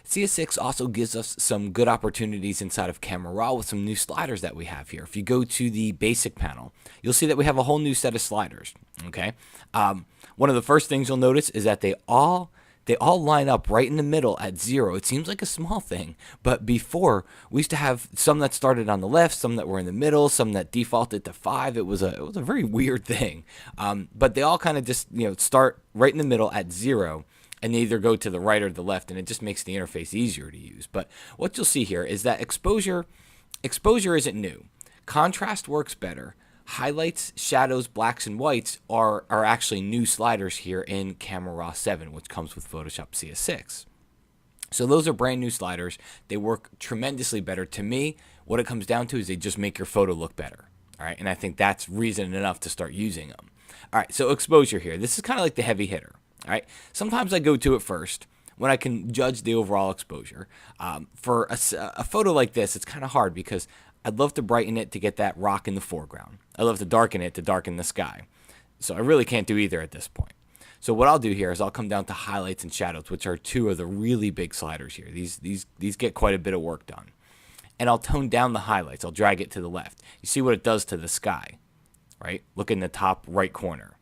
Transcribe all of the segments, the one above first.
CS6 also gives us some good opportunities inside of Camera Raw with some new sliders that we have here. If you go to the basic panel, you'll see that we have a whole new set of sliders. Okay, one of the first things you'll notice is that they all line up right in the middle at 0. It seems like a small thing, but before we used to have some that started on the left, some that were in the middle, some that defaulted to 5. It was a very weird thing, but they all kind of just start right in the middle at 0. And they either go to the right or the left, and it just makes the interface easier to use. But what you'll see here is that exposure isn't new. Contrast works better. Highlights, shadows, blacks, and whites are actually new sliders here in Camera Raw 7, which comes with Photoshop CS6. So those are brand new sliders. They work tremendously better. To me, what it comes down to is they just make your photo look better. All right, and I think that's reason enough to start using them. All right, so exposure here. This is kind of like the heavy hitter. All right. Sometimes I go to it first when I can judge the overall exposure. For a photo like this, it's kind of hard because I'd love to brighten it to get that rock in the foreground. I love to darken it to darken the sky. So I really can't do either at this point. So what I'll do here is I'll come down to highlights and shadows, which are two of the really big sliders here. These get quite a bit of work done. And I'll tone down the highlights. I'll drag it to the left. You see what it does to the sky, right? Look in the top right corner.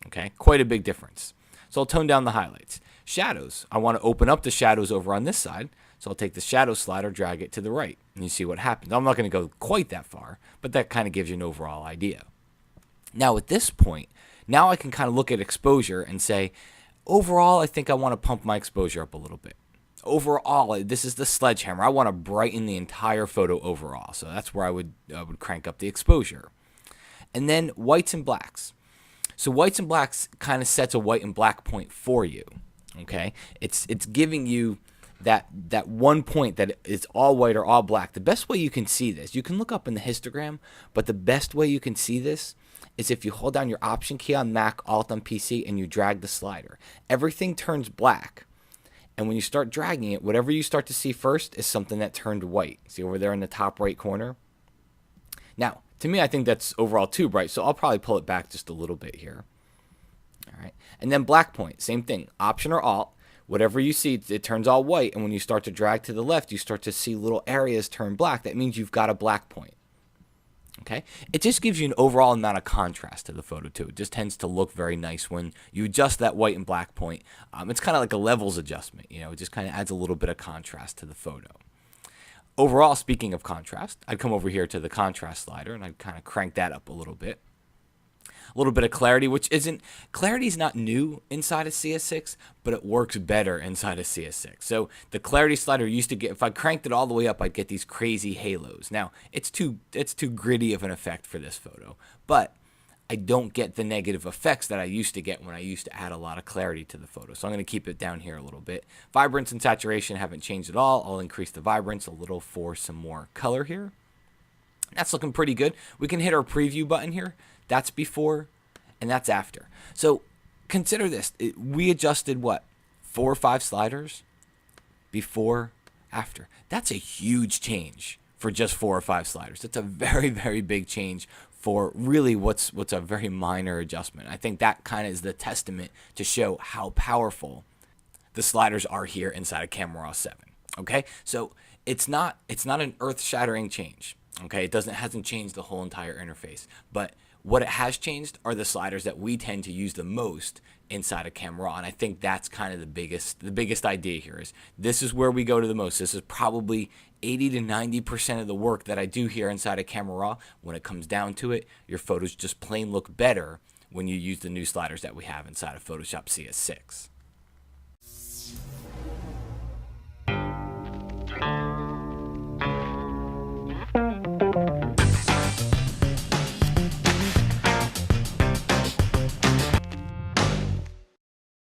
Okay, quite a big difference. So I'll tone down the highlights. Shadows, I want to open up the shadows over on this side. So I'll take the shadow slider, drag it to the right, and you see what happens. I'm not going to go quite that far, but that kind of gives you an overall idea. Now at this point, now I can kind of look at exposure and say, overall, I think I want to pump my exposure up a little bit. Overall, this is the sledgehammer. I want to brighten the entire photo overall. So that's where I would crank up the exposure. And then whites and blacks. So whites and blacks kind of sets a white and black point for you, okay? It's giving you that one point that it's all white or all black. The best way you can see this, you can look up in the histogram, but the best way you can see this is if you hold down your Option key on Mac, Alt on PC, and you drag the slider. Everything turns black, and when you start dragging it, whatever you start to see first is something that turned white. See over there in the top right corner? Now, to me, I think that's overall too bright, so I'll probably pull it back just a little bit here. All right, and then black point, same thing. Option or Alt, whatever you see, it turns all white, and when you start to drag to the left, you start to see little areas turn black. That means you've got a black point. Okay, it just gives you an overall amount of contrast to the photo too. It just tends to look very nice when you adjust that white and black point. It's kind of like a levels adjustment. It just kind of adds a little bit of contrast to the photo. Overall, speaking of contrast, I'd come over here to the contrast slider and I'd kind of crank that up a little bit. A little bit of clarity, clarity's not new inside of CS6, but it works better inside of CS6. So the clarity slider used to get, if I cranked it all the way up, I'd get these crazy halos. Now, it's too gritty of an effect for this photo, but I don't get the negative effects that I used to get when I used to add a lot of clarity to the photo. So I'm going to keep it down here a little bit. Vibrance and saturation haven't changed at all. I'll increase the vibrance a little for some more color here. That's looking pretty good. We can hit our preview button here. That's before and that's after. So consider this. We adjusted what? 4 or 5 sliders before, after. That's a huge change for just 4 or 5 sliders. That's a very, very big change for really what's a very minor adjustment. I think that kind of is the testament to show how powerful the sliders are here inside of Camera Raw 7. Okay, so it's not an earth-shattering change. Okay, it hasn't changed the whole entire interface, but what it has changed are the sliders that we tend to use the most inside of Camera Raw, and I think that's kind of the biggest idea here is this is where we go to the most. This is probably 80 to 90% of the work that I do here inside of Camera Raw. When it comes down to it, your photos just plain look better when you use the new sliders that we have inside of Photoshop CS6.